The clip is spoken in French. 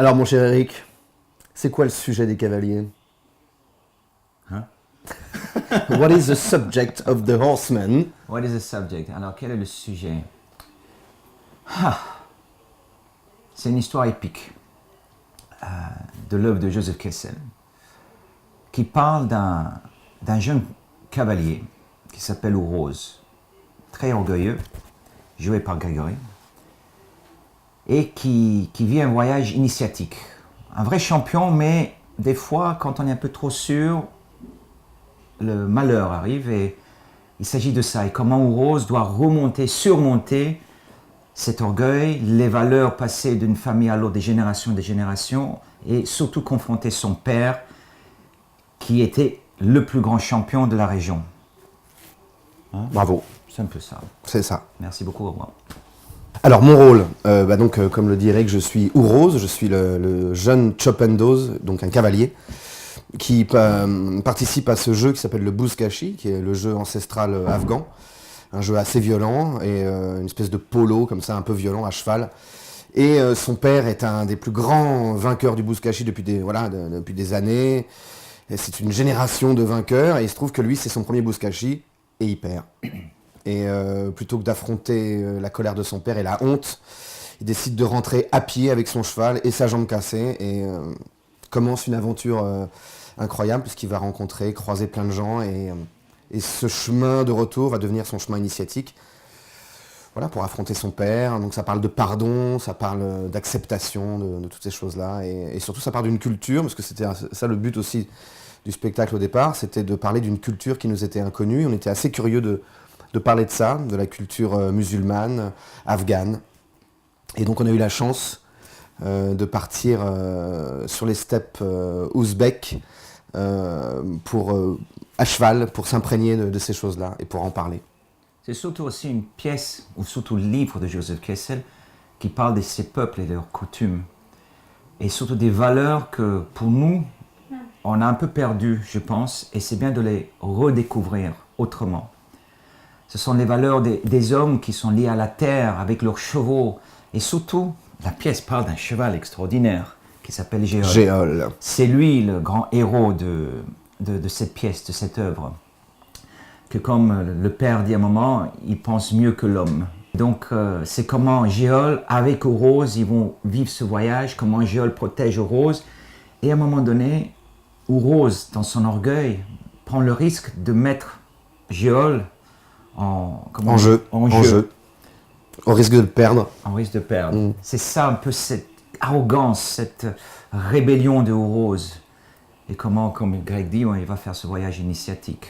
Alors, mon cher Eric, c'est quoi le sujet des cavaliers? Hein? What is the subject of the horseman? What is the subject? Alors, quel est le sujet? C'est une histoire épique de l'œuvre de Joseph Kessel qui parle d'un jeune cavalier qui s'appelle Rose, très orgueilleux, joué par Grégory, et qui vit un voyage initiatique. Un vrai champion, mais des fois, quand on est un peu trop sûr, le malheur arrive et il s'agit de ça. Et comment Rose doit surmonter cet orgueil, les valeurs passées d'une famille à l'autre, des générations, et surtout confronter son père, qui était le plus grand champion de la région. Hein? Bravo. C'est un peu ça. C'est ça. Merci beaucoup, au revoir. Alors, mon rôle, comme le dit Eric, je suis Rose, je suis le jeune Chopendoz, donc un cavalier, qui participe à ce jeu qui s'appelle le Buzkashi, qui est le jeu ancestral afghan. Un jeu assez violent et une espèce de polo comme ça, un peu violent à cheval. Et son père est un des plus grands vainqueurs du Buzkashi depuis des années. Et c'est une génération de vainqueurs et il se trouve que lui, c'est son premier Buzkashi et il perd. Et plutôt que d'affronter la colère de son père et la honte, il décide de rentrer à pied avec son cheval et sa jambe cassée et commence une aventure incroyable puisqu'il va croiser plein de gens et ce chemin de retour va devenir son chemin initiatique. Voilà, pour affronter son père. Donc ça parle de pardon, ça parle d'acceptation de toutes ces choses-là. Et surtout ça parle d'une culture, parce que c'était ça le but aussi du spectacle au départ, c'était de parler d'une culture qui nous était inconnue. On était assez curieux de parler de ça, de la culture musulmane, afghane. Et donc on a eu la chance de partir sur les steppes ouzbeks à cheval pour s'imprégner de ces choses-là et pour en parler. C'est surtout aussi une pièce, ou surtout le livre de Joseph Kessel, qui parle de ces peuples et de leurs coutumes. Et surtout des valeurs que, pour nous, on a un peu perdues, je pense, et c'est bien de les redécouvrir autrement. Ce sont les valeurs des hommes qui sont liés à la terre, avec leurs chevaux. Et surtout, la pièce parle d'un cheval extraordinaire qui s'appelle Géol. Géol. C'est lui le grand héros de cette pièce, de cette œuvre. Que comme le père dit à un moment, il pense mieux que l'homme. Donc c'est comment Géol, avec Rose, ils vont vivre ce voyage, comment Géol protège Rose. Et à un moment donné, où Rose, dans son orgueil, prend le risque de mettre Géol en jeu. Au risque de le perdre. En risque de perdre. C'est ça un peu cette arrogance, cette rébellion de Rose. Et comment, comme Greg dit, il va faire ce voyage initiatique.